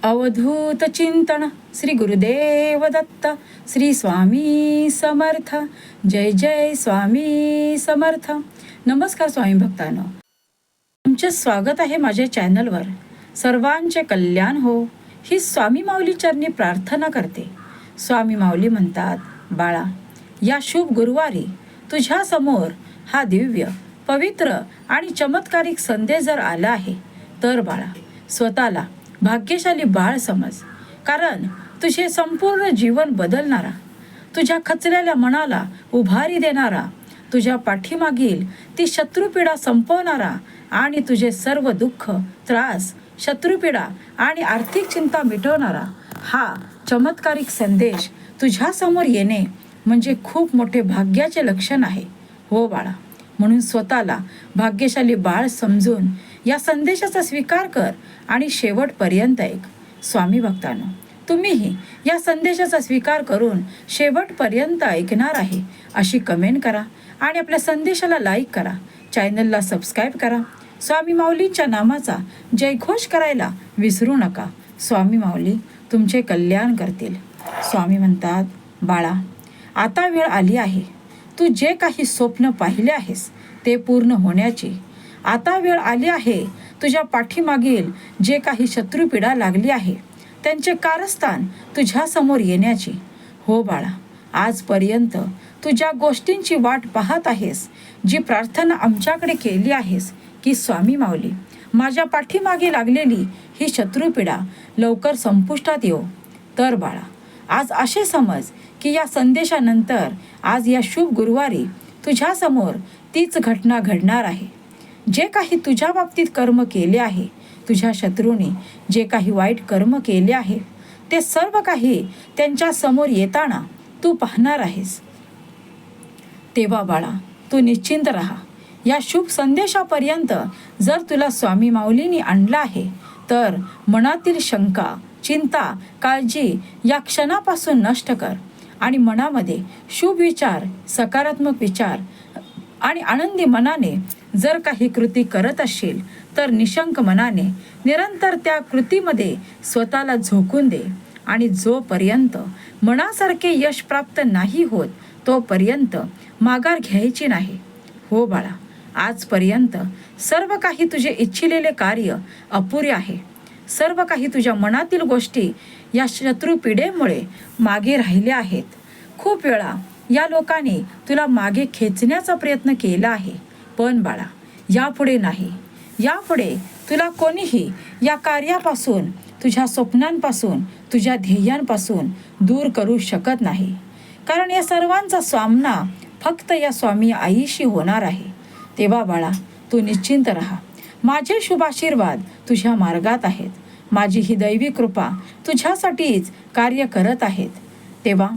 अवधूत चिंतन श्री गुरुदेव दत्त श्री स्वामी समर्थ. जय जय स्वामी समर्थ. नमस्कार स्वामी भक्तांनो, तुमचे स्वागत आहे माझ्या चॅनलवर. सर्वांचे कल्याण हो ही स्वामी माऊली चरणी प्रार्थना करते. स्वामी माऊली म्हणतात, बाळा, या शुभ गुरुवारी तुझ्या समोर हा दिव्य पवित्र आणि चमत्कारिक संदेश जर आला आहे तर बाळा, स्वतःला भाग्यशाली बाळ समज. कारण तुझे संपूर्ण जीवन बदलणारा, तुझ्या खचलेल्या मनाला उभारी देणारा, तुझ्या पाठीमागील ती शत्रुपीडा संपवणारा आणि तुझे सर्व दुःख, त्रास, शत्रुपीडा आणि आर्थिक चिंता मिटवणारा हा चमत्कारिक संदेश तुझ्यासमोर येणे म्हणजे खूप मोठे भाग्याचे लक्षण आहे. हो बाळा, म्हणून स्वतःला भाग्यशाली बाळ समजून या संदेशाचा स्वीकार कर आणि शेवटपर्यंत ऐक. स्वामी भक्तांनो, तुम्हीही या संदेशाचा स्वीकार करून शेवटपर्यंत ऐकणार आहे अशी कमेंट करा आणि आपल्या संदेशाला लाईक करा, चॅनलला सबस्क्राईब करा. स्वामी माऊलींच्या नामाचा जयघोष करायला विसरू नका. स्वामी माऊली तुमचे कल्याण करतील. स्वामी म्हणतात, बाळा, आता वेळ आली आहे तू जे काही स्वप्न पाहिले आहेस ते पूर्ण होण्याची. आता वेळ आली आहे तुझ्या पाठीमागील जे काही शत्रुपीडा लागली आहे त्यांचे कारस्थान तुझ्यासमोर येण्याची. हो बाळा, आजपर्यंत तू ज्या गोष्टींची वाट पाहत आहेस, जी प्रार्थना आमच्याकडे केली आहेस की स्वामी माऊली, माझ्या पाठीमागे लागलेली ही शत्रुपीडा लवकर संपुष्टात येऊ, तर बाळा, आज असे समज की या संदेशानंतर आज या शुभ गुरुवारी तुझ्यासमोर तीच घटना घडणार आहे. जे काही तुझ्या बाबतीत कर्म केले आहे, तुझ्या शत्रूने जे काही वाईट कर्म केले आहे ते सर्व काही त्यांच्या समोर येताना तू पाहणार आहेस. तेव्हा बाळा, तू निश्चिंत राहा. या शुभ संदेशापर्यंत जर तुला स्वामी माऊलींनी आणलं आहे तर मनातील शंका, चिंता, काळजी या क्षणापासून नष्ट कर आणि मनामध्ये शुभ विचार, सकारात्मक विचार आणि आनंदी मनाने जर काही कृती करत असशील तर निशंक मनाने निरंतर त्या कृतीमध्ये स्वतःला झोकून दे आणि जोपर्यंत मनासारखे यश प्राप्त नाही होत तोपर्यंत माघार घ्यायची नाही. हो बाळा, आजपर्यंत सर्व काही तुझे इच्छिलेले कार्य अपुरे आहे. सर्व काही तुझ्या मनातील गोष्टी या शत्रुपीडेमुळे मागे राहिल्या आहेत. खूप वेळा या लोकांनी तुला मागे खेचण्याचा प्रयत्न केला आहे, पण बाळा, यापुढे नाही. यापुढे तुला कोणीही या कार्यापासून, तुझ्या स्वप्नांपासून, तुझ्या ध्येयांपासून दूर करू शकत नाही. कारण या सर्वांचा सामना फक्त या स्वामी आईशी होणार आहे. तेव्हा बाळा, तू निश्चिंत राहा. माझे शुभ आशीर्वाद तुझ्या मार्गात आहेत. माझी ही दैवी कृपा तुझ्यासाठीच कार्य करत आहेत. तेव्हा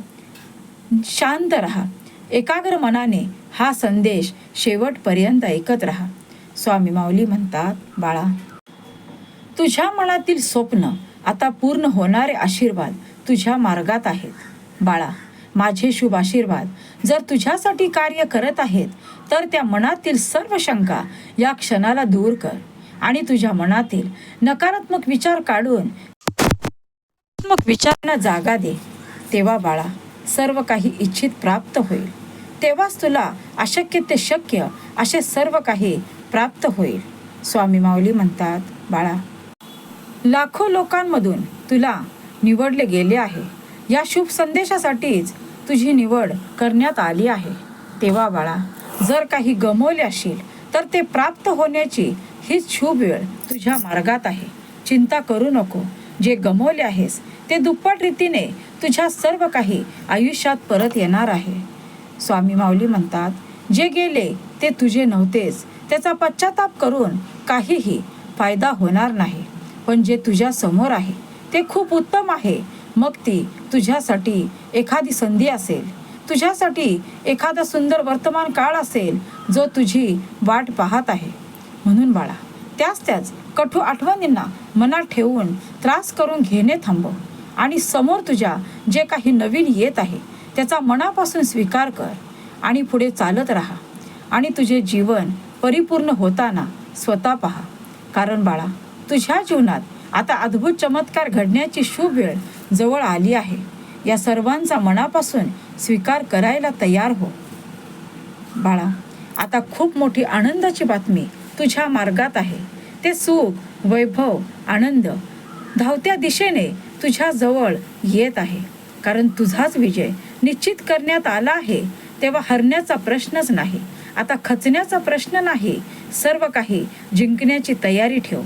शांत राहा. एकाग्र मनाने हा संदेश शेवटपर्यंत ऐकत राहा. स्वामी माऊली म्हणतात, बाळा, तुझ्या मनातील स्वप्न आता पूर्ण होणारे आशीर्वाद तुझ्या मार्गात आहेत. बाळा, माझे शुभ आशीर्वाद जर तुझ्यासाठी कार्य करत आहेत तर त्या मनातील सर्व शंका या क्षणाला दूर कर आणि तुझ्या मनातील नकारात्मक विचार काढून विचारांना जागा दे. तेव्हा बाळा, सर्व काही इच्छित प्राप्त होईल. तेव्हाच तुला अशक्य ते शक्य असे सर्व काही प्राप्त होईल. स्वामी माऊली म्हणतात, बाळा, लाखो लोकांमधून तुला निवडले गेले आहे. या शुभ संदेशासाठीच तुझी निवड करण्यात आली आहे. तेव्हा बाळा, जर काही गमावले असशील तर ते प्राप्त होण्याची हीच शुभ वेळ तुझ्या मार्गात आहे. चिंता करू नको. जे गमावले आहेस ते दुप्पट रीतीने तुझ्या सर्व काही आयुष्यात परत येणार आहे. स्वामी माऊली म्हणतात, जे गेले ते तुझे नव्हतेच, त्याचा पश्चाताप करून काहीही फायदा होणार नाही. पण जे तुझ्या समोर आहे ते खूप उत्तम आहे. मग ती तुझ्यासाठी एखादी संधी असेल, तुझ्यासाठी एखादा सुंदर वर्तमान काळ असेल जो तुझी वाट पाहत आहे. म्हणून बाळा, त्याच कठोर आठवणींना मनात ठेवून त्रास करून घेणे थांबव आणि समोर तुझ्या जे काही नवीन येत आहे त्याचा मनापासून स्वीकार कर आणि पुढे चालत राहा आणि तुझे जीवन परिपूर्ण होताना स्वतः पहा. कारण बाळा, तुझ्या जीवनात आता अद्भुत चमत्कार घडण्याची शुभ वेळ जवळ आली आहे. या सर्वांचा मनापासून स्वीकार करायला तयार हो. बाळा, आता खूप मोठी आनंदाची बातमी तुझ्या मार्गात आहे. ते सुख, वैभव, आनंद धावत्या दिशेने तुझ्या जवळ येत आहे. कारण तुझाच विजय निश्चित करण्यात आला आहे. तेव्हा हरण्याचा प्रश्नच नाही. आता खचण्याचा प्रश्न नाही. सर्व काही जिंकण्याची तयारी ठेव.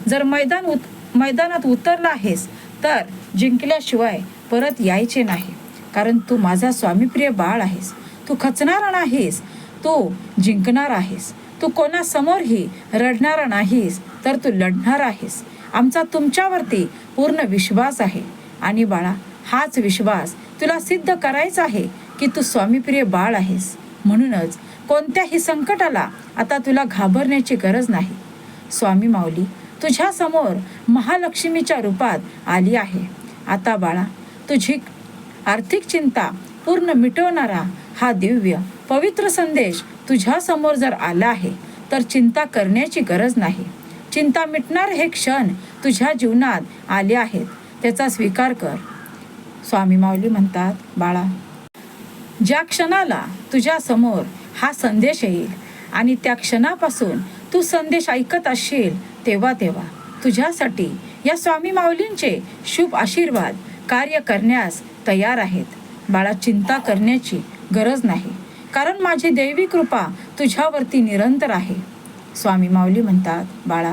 जर मैदानात उतरला आहेस तर जिंकल्याशिवाय परत यायचे नाही. कारण तू माझा स्वामीप्रिय बाळ आहेस. तू खचणार नाहीस, तू जिंकणार आहेस. तू कोणासमोरही रडणार नाहीस, तर तू लढणार आहेस. आमचा तुमच्यावरती पूर्ण विश्वास आहे. आणि बाळा, हाच विश्वास तुला सिद्ध करायचा आहे की तू स्वामीप्रिय बाळ आहेस. म्हणूनच कोणत्याही संकटाला आता तुला घाबरण्याची गरज नाही. स्वामी माऊली तुझ्या समोर महालक्ष्मीच्या रूपात आली आहे. आता बाळा, तुझी आर्थिक चिंता पूर्ण मिटवणारा हा दिव्य पवित्र संदेश तुझ्या समोर जर आला आहे तर चिंता करण्याची गरज नाही. चिंता मिटणारे हे क्षण तुझ्या जीवनात आले आहेत, त्याचा स्वीकार कर. स्वामी माऊली म्हणतात, बाळा, ज्या क्षणाला तुझ्या समोर हा संदेश येईल आणि त्या क्षणापासून तू संदेश ऐकत असशील तेव्हा तुझ्यासाठी या स्वामी माऊलींचे शुभ आशीर्वाद कार्य करण्यास तयार आहेत. बाळा, चिंता करण्याची गरज नाही, कारण माझी दैवी कृपा तुझ्यावरती निरंतर आहे. स्वामी माऊली म्हणतात, बाळा,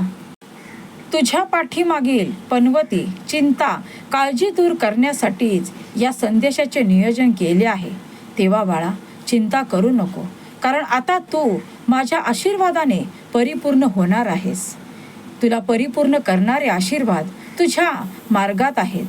तुझ्या पाठीमागील पनवती, चिंता, काळजी दूर करण्यासाठीच या संदेशाचे नियोजन केले आहे. तेव्हा बाळा, चिंता करू नको, कारण आता तू माझ्या आशीर्वादाने परिपूर्ण होणार आहेस. तुला परिपूर्ण करणारे आशीर्वाद तुझ्या मार्गात आहेत.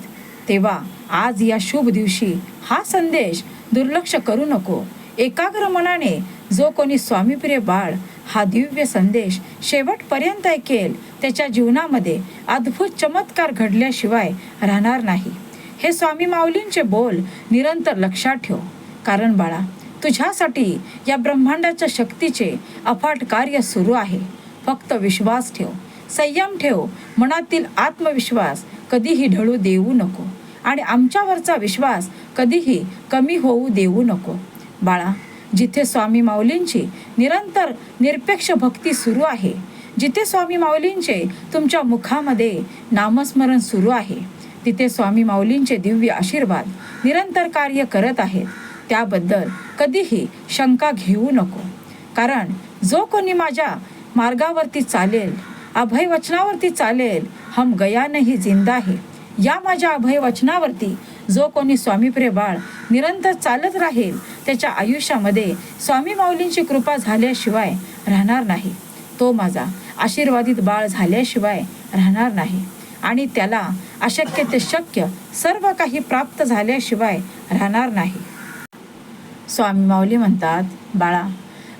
तेव्हा आज या शुभ दिवशी हा संदेश दुर्लक्ष करू नको. एकाग्र मनाने जो कोणी स्वामीप्रिय बाळ हा दिव्य संदेश शेवटपर्यंत ऐकेल, त्याच्या जीवनामध्ये अद्भुत चमत्कार घडल्याशिवाय राहणार नाही. हे स्वामी माऊलींचे बोल निरंतर लक्षात ठेव. कारण बाळा, तुझ्यासाठी या ब्रह्मांडाच्या शक्तीचे अफाट कार्य सुरू आहे. फक्त विश्वास ठेव, संयम ठेव. मनातील आत्मविश्वास कधीही ढळू देऊ नको आणि आमच्यावरचा विश्वास कधीही कमी होऊ देऊ नको. बाळा, जिथे स्वामी माऊलींची निरंतर निरपेक्ष भक्ती सुरू आहे, जिथे स्वामी माऊलींचे तुमच्या मुखामध्ये नामस्मरण सुरू आहे, तिथे स्वामी माऊलींचे दिव्य आशीर्वाद निरंतर कार्य करत आहेत. त्याबद्दल कधीही शंका घेऊ नको. कारण जो कोणी माझ्या मार्गावरती चालेल, अभय वचनावरती चालेल, हम गया नहीं जिंदा है, या माझ्या अभय वचनावरती जो कोणी स्वामीप्रिय बाळ निरंतर चालत राहील, त्याच्या आयुष्यामध्ये स्वामी माऊलींची कृपा झाल्याशिवाय राहणार नाही. तो माझा आशीर्वादित बाळ झाल्याशिवाय राहणार नाही आणि त्याला अशक्य ते शक्य सर्व काही प्राप्त झाल्याशिवाय राहणार नाही. स्वामी माऊली म्हणतात, बाळा,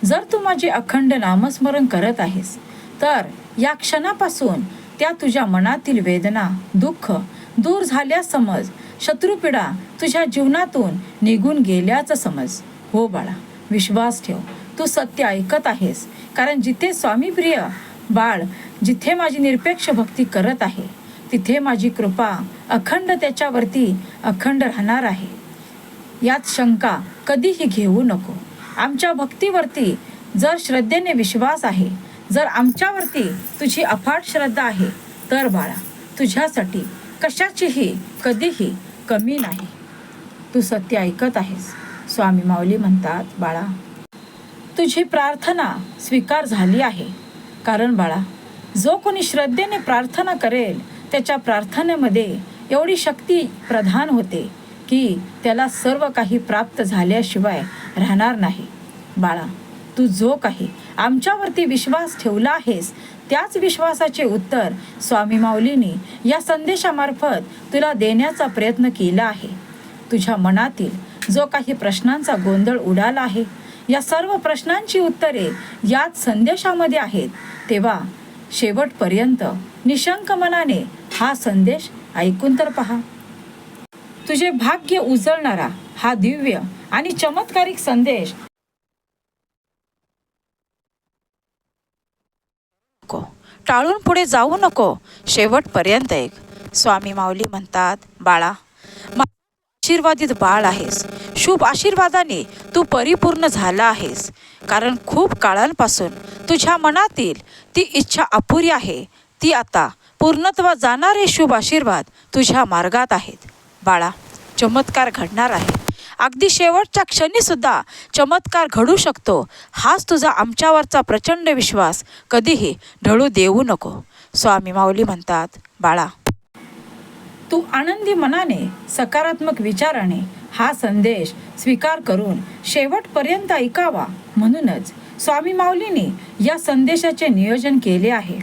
जर तू माझे अखंड नामस्मरण करत आहेस तर या क्षणापासून त्या तुझ्या मनातील वेदना, दुःख दूर झाल्यास समज. शत्रुपीडा तुझ्या जीवनातून निघून गेल्याचं समज. हो बाळा, विश्वास ठेव, तू सत्य ऐकत आहेस. कारण जिथे स्वामीप्रिय बाळ, जिथे माझी निरपेक्ष भक्ती करत आहे, तिथे माझी कृपा अखंड त्याच्यावरती अखंड राहणार आहे. यात शंका कधीही घेऊ नको. आमच्या भक्तीवरती जर श्रद्धेने विश्वास आहे, जर आमच्यावरती तुझी अफाट श्रद्धा आहे, तर बाळा, तुझ्यासाठी कशाचीही कधीही कमी नाही. तू सत्य ऐकत आहेस. स्वामी माऊली म्हणतात, बाळा, तुझी प्रार्थना स्वीकार झाली आहे. कारण बाळा, जो कोणी श्रद्धेने प्रार्थना करेल, त्याच्या प्रार्थनेमध्ये एवढी शक्ती प्रधान होते की त्याला सर्व काही प्राप्त झाल्याशिवाय राहणार नाही. बाळा, तू जो काही आमच्यावरती विश्वास ठेवला आहेस, त्याच विश्वासाचे उत्तर स्वामी माऊलींनी या संदेशामार्फत तुला देण्याचा प्रयत्न केला आहे. तुझ्या मनातील जो काही प्रश्नांचा गोंधळ उडाला आहे, या सर्व प्रश्नांची उत्तरे याच संदेशामध्ये आहेत. तेव्हा शेवटपर्यंत निशंक मनाने हा संदेश ऐकून तर पहा. तुझे भाग्य उजळणारा हा दिव्य आणि चमत्कारिक संदेश टाळून पुढे जाऊ नको, शेवटपर्यंत ऐक. स्वामी माऊली म्हणतात, बाळा, आशीर्वादित बाळ आहेस. शुभ आशीर्वादाने तू परिपूर्ण झाला आहेस. कारण खूप काळांपासून तुझ्या मनातील ती इच्छा अपुरी आहे, ती आता पूर्णत्वात जाणारे शुभ आशीर्वाद तुझ्या मार्गात आहेत. बाळा, चमत्कार घडणार आहे. अगदी शेवटच्या क्षणी सुद्धा चमत्कार घडू शकतो. हाच तुझा आमच्यावरचा प्रचंड विश्वास कधीही ढळू देऊ नको. स्वामी माऊली म्हणतात, बाळा, तू आनंदी मनाने, सकारात्मक विचाराने हा संदेश स्वीकार करून शेवटपर्यंत ऐकावा. म्हणूनच स्वामी माऊलींनी या संदेशाचे नियोजन केले आहे.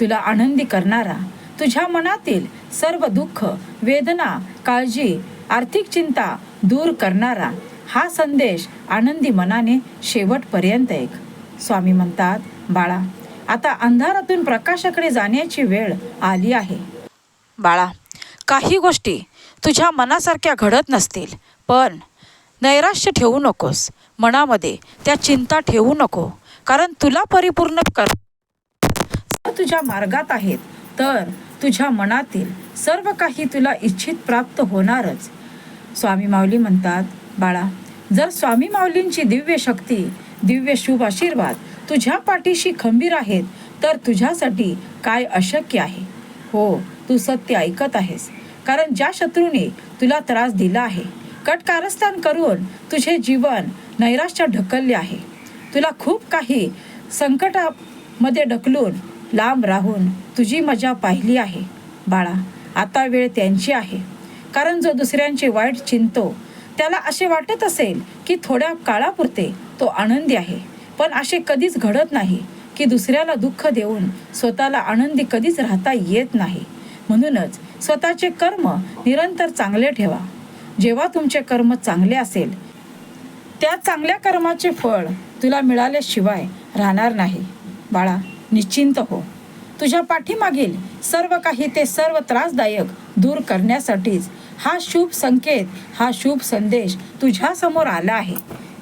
तुला आनंदी करणारा, तुझ्या मनातील सर्व दुःख, वेदना, काळजी, आर्थिक चिंता दूर करणारा हा संदेश आनंदी मनाने शेवटपर्यंत ऐक. स्वामी म्हणतात, बाळा, आता अंधारातून प्रकाशाकडे जाण्याची वेळ आली आहे. बाळा, काही गोष्टी तुझ्या मनासारख्या घडत नसतील, पण नैराश्य ठेवू नकोस. मनामध्ये त्या चिंता ठेवू नको, कारण तुला परिपूर्ण तुझ्या मार्गात आहेत, तर तुझ्या मनातील सर्व काही तुला इच्छित प्राप्त होणारच. स्वामी माऊली म्हणतात, बाळा, जर स्वामी माऊलींची दिव्य शक्ती, दिव्य शुभ आशीर्वाद तुझ्या पाठीशी खंबीर आहेत, तर तुझ्यासाठी काय अशक्य आहे. हो, तू सत्य ऐकत आहेस. कारण ज्या शत्रूने तुला त्रास दिला आहे, कटकारस्थान करून तुझे जीवन नैराश्यात ढकलले आहे, तुला खूप काही संकटामध्ये ढकलून लांब राहून तुझी मजा पाहिली आहे. बाळा, आता वेळ त्यांची आहे. कारण जो दुसऱ्यांचे वाईट चिंतो, त्याला असे वाटत असेल की थोड्या काळापुरते तो आनंदी आहे, पण असे कधीच घडत नाही की दुसऱ्याला दुःख देऊन स्वतःला आनंदी कधीच राहता येत नाही. म्हणूनच स्वतःचे कर्म निरंतर चांगले ठेवा. जेव्हा तुमचे कर्म चांगले असेल, त्या चांगल्या कर्माचे फळ तुला मिळाल्याशिवाय राहणार नाही. बाळा, निश्चिंत हो. तुझ्या पाठीमागील सर्व काही, ते सर्व त्रासदायक दूर करण्यासाठीच हा शुभ संकेत, हा शुभ संदेश तुझ्या समोर आला आहे.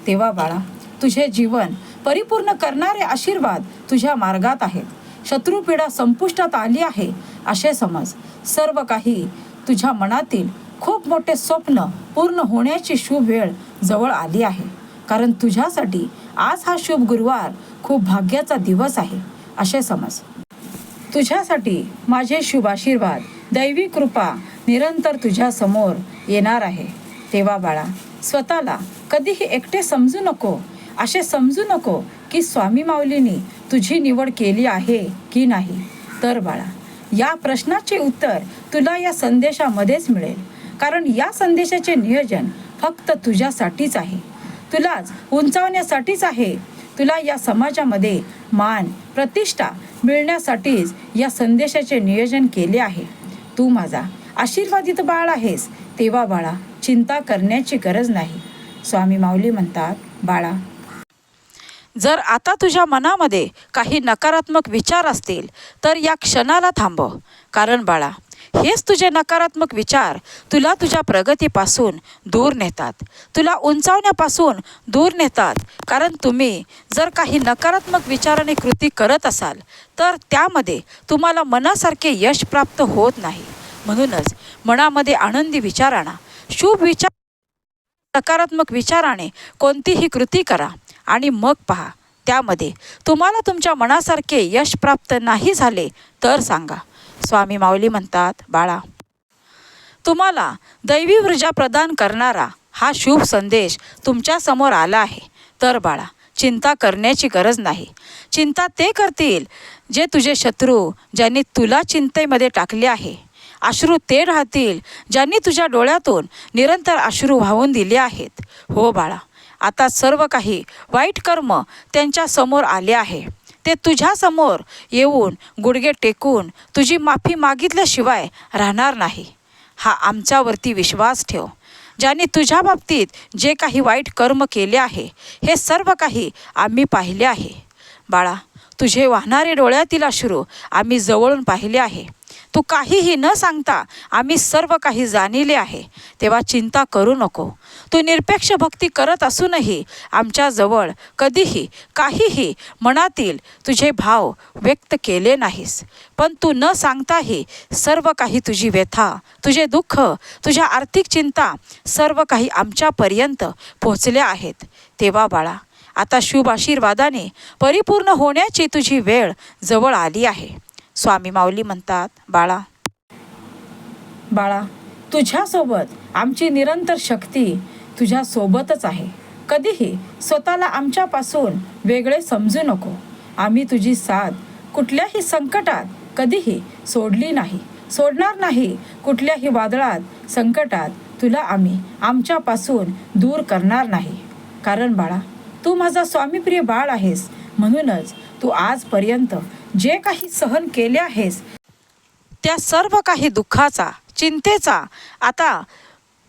तेव्हा बाळा, तुझे जीवन परिपूर्ण करणारे आशीर्वाद तुझ्या मार्गात आहेत. शत्रुपीडा संपुष्टात आली आहे असे समज. सर्व काही तुझ्या मनातील खूप मोठे स्वप्न पूर्ण होण्याची शुभ वेळ जवळ आली आहे. कारण तुझ्यासाठी आज हा शुभ गुरुवार खूप भाग्याचा दिवस आहे असे समज. तुझ्यासाठी माझे शुभ आशीर्वाद, दैवी कृपा निरंतर तुझ्या समोर येणार आहे. तेव्हा बाळा, स्वतःला कधीही एकटे समजू नको. असे समजू नको की स्वामी माऊलींनी तुझी निवड केली आहे की नाही. तर बाळा, या प्रश्नाचे उत्तर तुला या संदेशामध्येच मिळेल. कारण या संदेशाचे नियोजन फक्त तुझ्यासाठीच आहे, तुलाच उंचावण्यासाठीच आहे. तुला या समाजामध्ये मान, प्रतिष्ठा मिळण्यासाठीच या संदेशाचे नियोजन केले आहे. तू माझा आशीर्वादित बाळ आहेस. तेव्हा बाळा, चिंता करण्याची गरज नाही. स्वामी माऊली म्हणतात, बाळा, जर आता तुझ्या मनामध्ये काही नकारात्मक विचार असतील, तर या क्षणाला थांबव. कारण बाळा, हेच तुझे नकारात्मक विचार तुला तुझ्या प्रगतीपासून दूर नेतात, तुला उंचावण्यापासून दूर नेतात. कारण तुम्ही जर काही नकारात्मक विचाराने कृती करत असाल, तर त्यामध्ये तुम्हाला मनासारखे यश प्राप्त होत नाही. म्हणूनच मनामध्ये आनंदी विचार आणा. शुभ विचार, सकारात्मक विचाराने कोणतीही कृती करा आणि मग पहा, त्यामध्ये तुम्हाला तुमच्या मनासारखे यश प्राप्त नाही झाले तर सांगा. स्वामी माऊली म्हणतात, बाळा, तुम्हाला दैवी ऊर्जा प्रदान करणारा हा शुभ संदेश तुमच्या समोर आला आहे. तर बाळा, चिंता करण्याची गरज नाही. चिंता ते करतील जे तुझे शत्रू, ज्यांनी तुला चिंतेमध्ये टाकले आहे. अश्रू ते राहतील ज्यांनी तुझ्या डोळ्यातून निरंतर अश्रू वाहून दिले आहेत. हो बाळा, आता सर्व काही वाईट कर्म त्यांच्या समोर आले आहे. ते तुझ्या समोर येऊन गुडघे टेकून तुझी माफी मागितल्याशिवाय राहणार नाही. हा आमच्यावरती विश्वास ठेव. ज्यांनी तुझ्या बाबतीत जे काही वाईट कर्म केले आहे, हे सर्व काही आम्ही पाहिले आहे. बाळा, तुझे वाहणारे डोळ्यातील अश्रू आम्ही जवळून पाहिले आहे. तू काहीही न सांगता आम्ही सर्व काही जाणिले आहे, तेव्हा चिंता करू नको. तू निरपेक्ष भक्ती करत असूनही आमच्याजवळ कधीही काहीही मनातील तुझे भाव व्यक्त केले नाहीस. पण तू न सांगताही सर्व काही तुझी व्यथा, तुझे दुःख, तुझ्या आर्थिक चिंता सर्व काही आमच्यापर्यंत पोहोचल्या आहेत. तेव्हा बाळा, आता शुभ आशीर्वादाने परिपूर्ण होण्याची तुझी वेळ जवळ आली आहे. स्वामी माऊली म्हणतात, बाळा तुझ्यासोबत आमची निरंतर शक्ती तुझ्यासोबतच आहे. कधीही स्वतःला आमच्यापासून वेगळे समजू नको. आम्ही तुझी साथ कुठल्याही संकटात कधीही सोडली नाही, सोडणार नाही. कुठल्याही वादळात, संकटात तुला आम्ही आमच्यापासून दूर करणार नाही. कारण बाळा, तू माझा स्वामीप्रिय बाळ आहेस. म्हणूनच तू आजपर्यंत जे काही सहन केले आहेस त्या सर्व काही दुःखाचा, चिंतेचा आता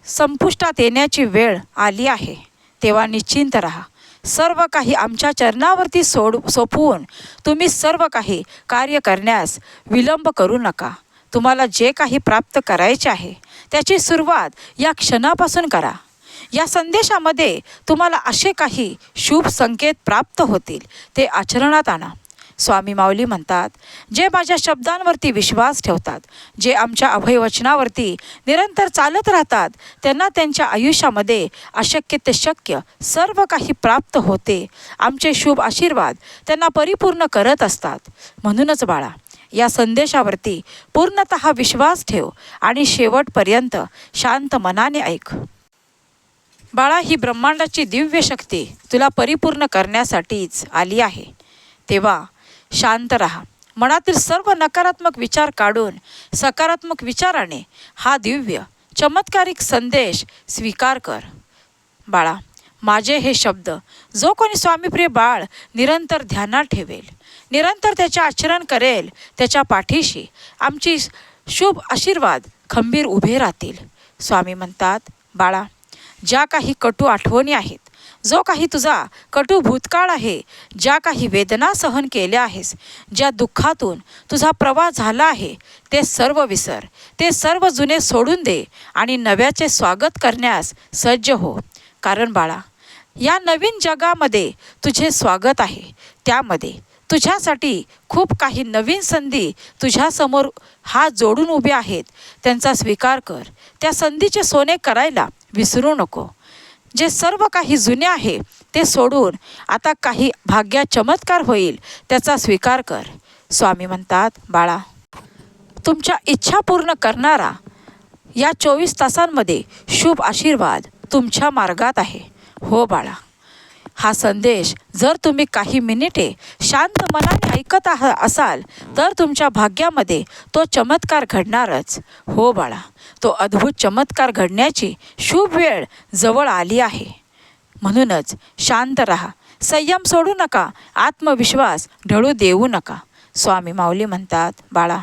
संपुष्टात येण्याची वेळ आली आहे. तेव्हा निश्चिंत राहा. सर्व काही आमच्या चरणावरती सोपवून तुम्ही सर्व काही कार्य करण्यास विलंब करू नका. तुम्हाला जे काही प्राप्त करायचे आहे त्याची सुरुवात या क्षणापासून करा. या संदेशामध्ये तुम्हाला असे काही शुभ संकेत प्राप्त होतील, ते आचरणात आणा. स्वामी माऊली म्हणतात, जे माझ्या शब्दांवरती विश्वास ठेवतात, जे आमच्या अभयवचनावरती निरंतर चालत राहतात, त्यांना त्यांच्या आयुष्यामध्ये अशक्य ते शक्य सर्व काही प्राप्त होते. आमचे शुभ आशीर्वाद त्यांना परिपूर्ण करत असतात. म्हणूनच बाळा, या संदेशावरती पूर्णतः विश्वास ठेव आणि शेवटपर्यंत शांत मनाने ऐक. बाळा, ही ब्रह्मांडाची दिव्य शक्ती तुला परिपूर्ण करण्यासाठीच आली आहे. तेव्हा शांत राहा. मनातील सर्व नकारात्मक विचार काढून सकारात्मक विचाराने हा दिव्य चमत्कारिक संदेश स्वीकार कर. बाळा, माझे हे शब्द जो कोणी स्वामीप्रिय बाळ निरंतर ध्यानात ठेवेल, निरंतर त्याचे आचरण करेल, त्याच्या पाठीशी आमची शुभ आशीर्वाद खंबीर उभे राहतील. स्वामी म्हणतात, बाळा, ज्या काही कटू आठवणी आहेत, जो काही तुझा कटू भूतकाळ आहे, ज्या काही वेदना सहन केल्या आहेस, ज्या दुःखातून तुझा प्रवास झाला आहे, ते सर्व विसर. ते सर्व जुने सोडून दे आणि नव्याचे स्वागत करण्यास सज्ज हो. कारण बाळा, या नवीन जगामध्ये तुझे स्वागत आहे. त्यामध्ये तुझ्यासाठी खूप काही नवीन संधी तुझ्यासमोर हात जोडून उभे आहेत. त्यांचा स्वीकार कर. त्या संधीचे सोने करायला विसरू नको. जे सर्व काही जुने आहे ते सोडून आता काही भाग्यात चमत्कार होईल, त्याचा स्वीकार कर. स्वामी म्हणतात, बाळा, तुमच्या इच्छा पूर्ण करणारा या 24 तासांमध्ये शुभ आशीर्वाद तुमच्या मार्गात आहे. हो बाळा, हा संदेश जर तुम्ही काही मिनिटे शांत मनाने ऐकत असाल तर तुमच्या भाग्यामध्ये तो चमत्कार घडणारच. हो बाळा, तो अद्भुत चमत्कार घडण्याची शुभ वेळ जवळ आली आहे. म्हणूनच शांत राहा, संयम सोडू नका, आत्मविश्वास ढळू देऊ नका. स्वामी माऊली म्हणतात, बाळा,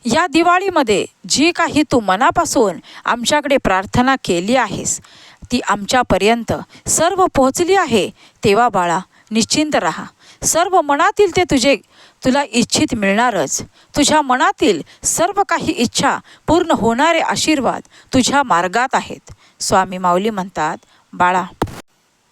या दिवाळीमध्ये जी काही तू मनापासून आमच्याकडे प्रार्थना केली आहेस ती आमच्यापर्यंत सर्व पोहोचली आहे. तेव्हा बाळा, निश्चिंत राहा. सर्व मनातील ते तुला इच्छित मिळणारच. तुझ्या मनातील सर्व काही इच्छा पूर्ण होणारे आशीर्वाद तुझ्या मार्गात आहेत. स्वामी माऊली म्हणतात, बाळा,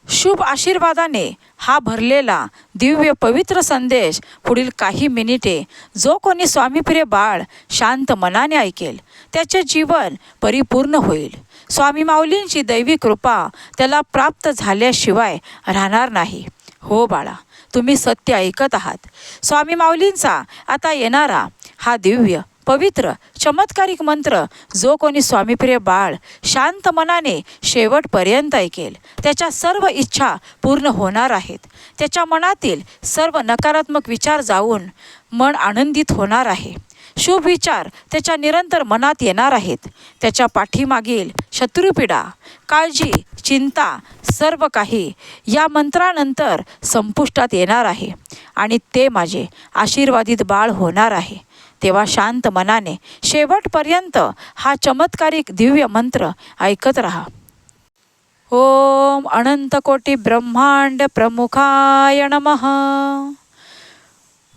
शुभ आशीर्वादाने हा भरलेला दिव्य पवित्र संदेश पुढील काही मिनिटे जो कोणी स्वामीप्रिय बाळ शांत मनाने ऐकेल त्याचे जीवन परिपूर्ण होईल. स्वामी माऊलींची दैवी कृपा त्याला प्राप्त झाल्याशिवाय राहणार नाही. हो बाळा, तुम्ही सत्य ऐकत आहात. स्वामी माऊलींचा आता येणारा हा दिव्य पवित्र चमत्कारिक मंत्र जो कोणी स्वामीप्रिय बाळ शांत मनाने शेवटपर्यंत ऐकेल त्याच्या सर्व इच्छा पूर्ण होणार आहेत. त्याच्या मनातील सर्व नकारात्मक विचार जाऊन मन आनंदित होणार आहे. शुभ विचार त्याच्या निरंतर मनात येणार आहेत. त्याच्या पाठीमागील शत्रुपीडा, काळजी, चिंता सर्व काही या मंत्रानंतर संपुष्टात येणार आहे आणि ते माझे आशीर्वादित बाळ होणार आहे. तेव्हा शांत मनाने शेवटपर्यंत हा चमत्कारिक दिव्य मंत्र ऐकत रहा. ओम अनंत कोटी ब्रह्मांड प्रमुखाय नमः.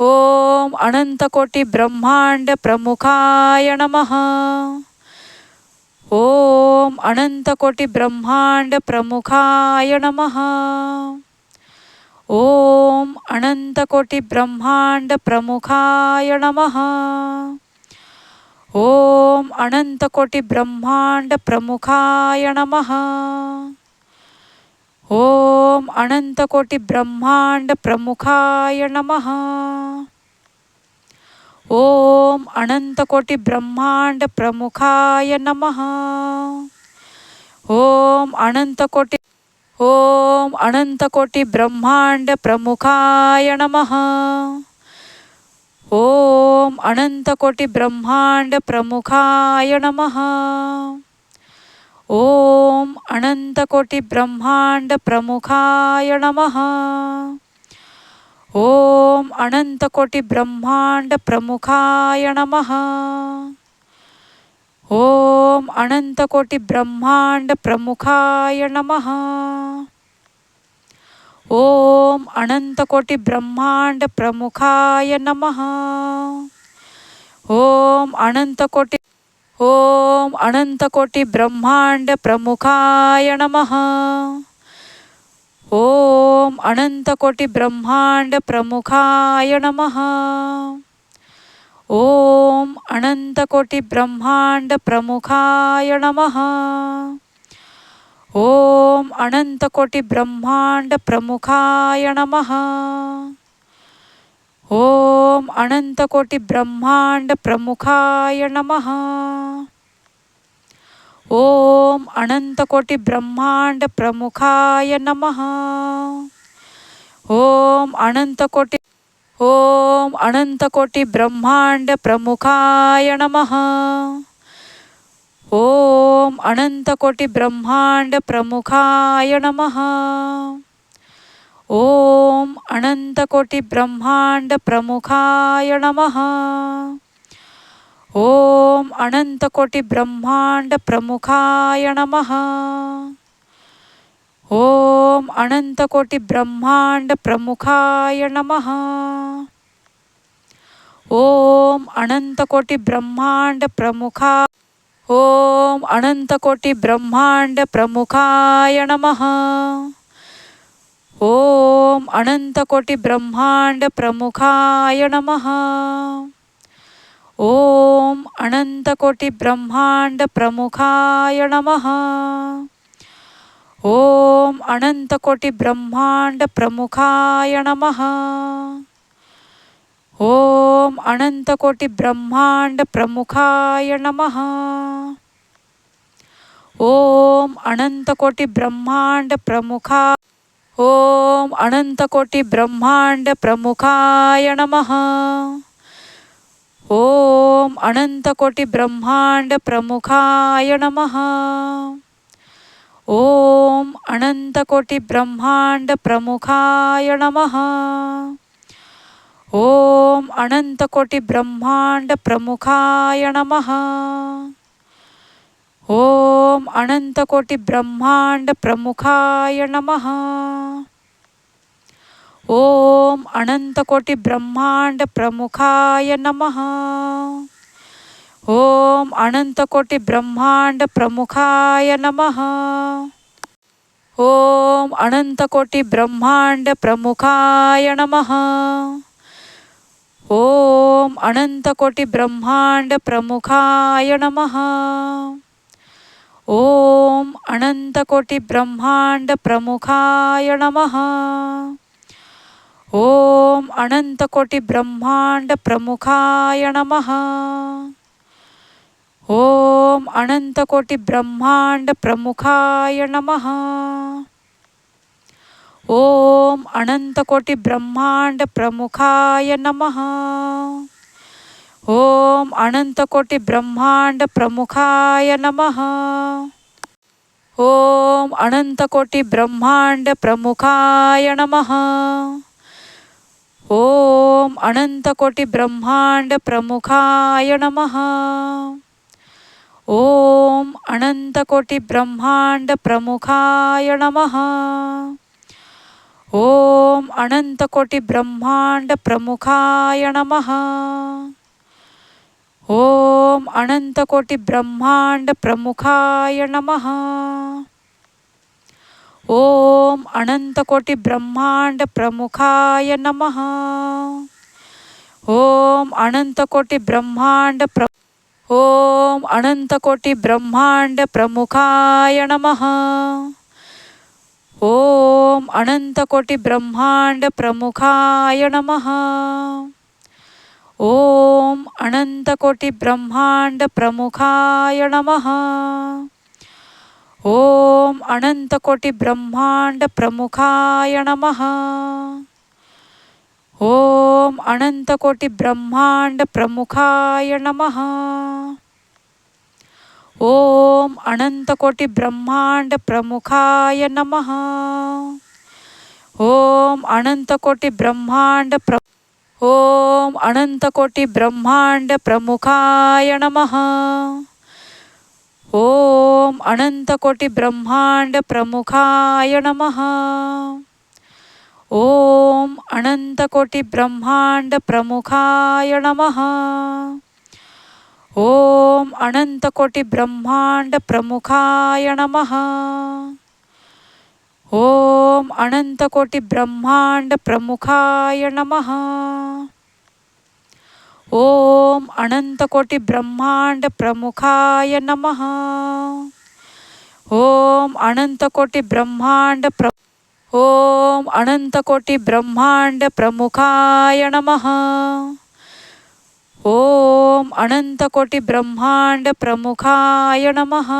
ओम अनंतकोटी ब्रह्मांड प्रमुखाय नमः. ओम अनंतकोटी ब्रह्मांड प्रमुखाय नमः. ओम अनंतकोटी ब्रह्मांड प्रमुखाय नमः. ओम अनंतकोटी ब्रह्मांड प्रमुखाय नमः. ओम अनंतकोटी ब्रह्मांड प्रमुखाय नमः. ओम अनंतकोटी ब्रह्मांड प्रमुखाय नमः. ओम अनंतकोटी ओम अनंतकोटी ब्रह्मांड प्रमुखाय नमः. ओम अनंतकोटी ब्रह्मांड प्रमुखाय नमः. ओम अनंतकोटी ब्रह्मांड प्रमुखाय नमः. ओम अनंतकोटी ब्रह्मांड प्रमुखाय नमः. ओम अनंतकोटी ब्रह्मांड प्रमुखाय नमः. ओम अनंतकोटी ब्रह्मांड प्रमुखाय नमः. ओम अनंतकोटी ब्रह्मांड प्रमुखाय नमः. ओम अनंतकोटी ब्रह्मांड प्रमुखाय नमः. ओम अनंतकोटी ब्रह्मांड प्रमुखाय नमः. ओम अनंतकोटी ब्रह्मांड प्रमुखाय नमः. ओम अनंतकोटी ब्रह्मांड प्रमुखाय नमः. ओम अनंतकोटी ब्रह्मांड प्रमुखाय नमः. ओम अनंतकोटी ब्रह्मांड प्रमुखाय नमः. ओम अनंतकोटी ब्रह्मांड प्रमुखाय नमः. ओम अनंतकोटी ब्रह्मांड प्रमुखाय नमः. ओम अनंतकोटी ब्रह्मांड प्रमुखाय नमः. ओम अनंतकोटी ब्रह्मांड प्रमुखाय नमः. ओम अनंतकोटी ब्रह्मांड प्रमुखा ओम अनंतकोटी ब्रह्मांड प्रमुखाय नमः. ओम अनंतकोटी ब्रह्मांड प्रमुखाय नमः. ओम अनंतकोटी ब्रह्मांड प्रमुखाय नमः. ओम अनंतकोटी ब्रह्मांड प्रमुखाय नमः. ओम अनंतकोटी ब्रह्मांड प्रमुखाय नमः. ओम अनंतकोटी ब्रह्मांड प्रमुखा ओम अनंतकोटी ब्रह्मांड प्रमुखाय नमः. ओम अनंतकोटी ब्रह्मांड प्रमुखाय नमः. ओम अनंतकोटी ब्रह्मांड प्रमुखाय नमः. ओम अनंतकोटी ब्रह्मांड प्रमुखाय नमः. ओम अनंतकोटी ब्रह्मांड प्रमुखाय नमः. ओम अनंतकोटी ब्रह्मांड प्रमुखाय नमः. ओम अनंतकोटी ब्रह्मांड प्रमुखाय नमः. ओम अनंतकोटी ब्रह्मांड प्रमुखाय नमः. ओम अनंतकोटी ब्रह्मांड प्रमुखाय नमः. ओम अनंतकोटी ब्रह्मांड प्रमुखाय नमः. ओम अनंतकोटी ब्रह्मांड प्रमुखाय नमः. ओम अनंतकोटी ब्रह्मांड प्रमुखाय नमः. ओम अनंतकोटी ब्रह्मांड प्रमुखाय नमः. ओम अनंतकोटी ब्रह्मांड प्रमुखाय नमः. ओम अनंतकोटी ब्रह्मांड प्रमुखाय नमः. ओम अनंतकोटी ब्रह्मांड प्रमुखाय नमः. ओम अनंतकोटी ब्रह्मांड प्रमुखाय नमः. ओम अनंतकोटी ब्रह्मांड प्रमुखाय नमः. ओम अनंतकोटी ब्रह्मांड प्रमुखाय नमः. ओम अनंतकोटी ब्रह्मांड प्रमुखाय नमः. ओम अनंतकोटी ब्रह्मांड ओम अनंतकोटी ब्रह्मांड प्रमुखाय नमः. ओम अनंतकोटी ब्रह्मांड प्रमुखाय नमः. ओम अनंतकोटी ब्रह्मांड प्रमुखाय नमः. ओम अनंतकोटी ब्रह्मांड प्रमुखाय नमः. ओम अनंतकोटी ब्रह्मांड प्रमुखाय नमः. ओम अनंतकोटी ब्रह्मांड प्रमुखाय नमः. ओम अनंतकोटी ब्रह्मांड ओम अनंतकोटी ब्रह्मांड प्रमुखाय नमः. ओम अनंतकोटी ब्रह्मांड प्रमुखाय नमः. ओम अनंतकोटी ब्रह्मांड प्रमुखाय नमः. ओम अनंतकोटी ब्रह्मांड प्रमुखाय नमः. ओम अनंतकोटी ब्रह्मांड प्रमुखाय नमः. ओम अनंतकोटी ब्रह्मांड प्रमुखाय नमः. ओम अनंतकोटी ब्रह्मांड ओम अनंतकोटी ब्रह्मांड प्रमुखाय नमः. ओम अनंतकोटी ब्रह्मांड प्रमुखाय नमः.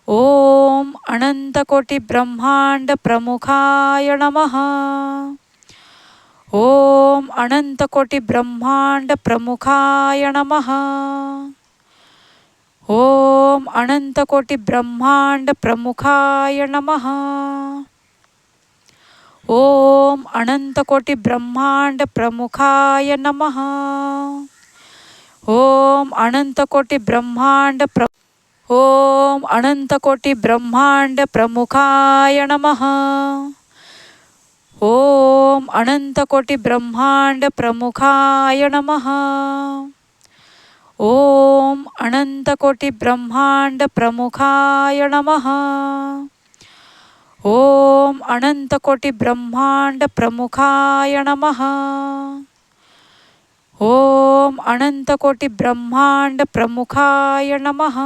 ओम अनंतकोटी ब्रह्मांड प्रमुखाय नमः. ओम अनंतकोटी ब्रह्मांड प्रमुखाय नमः. ओम अनंतकोटी ब्रह्मांड प्रमुखाय नमः. ओम अनंतकोटी ब्रह्मांड प्रमुखाय नमः. ओम अनंतकोटी ब्रह्मांड ओम अनंतकोटी ब्रह्मांड प्रमुखाय नमः. ओम अनंतकोटी ब्रह्मांड प्रमुखाय नमः. ओम अनंतकोटी ब्रह्मांड प्रमुखाय नमः. ओम अनंतकोटी ब्रह्मांड प्रमुखाय नमः. ओम अनंतकोटी ब्रह्मांड प्रमुखाय नमः.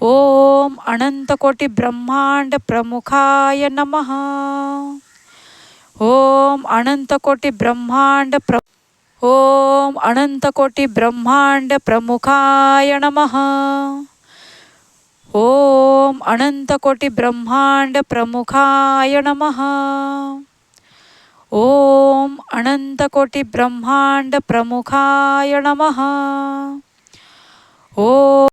ओम अनंतकोटी ब्रह्मांड प्रमुखाय नमः. ओम अनंतकोटी ब्रह्मांड ओम अनंतकोटी ब्रह्मांड प्रमुखाय नमः. ओम अनंतकोटी ब्रह्मांड प्रमुखाय नमः. ओम अनंतकोटी ब्रह्मांड प्रमुखाय नमः. ओम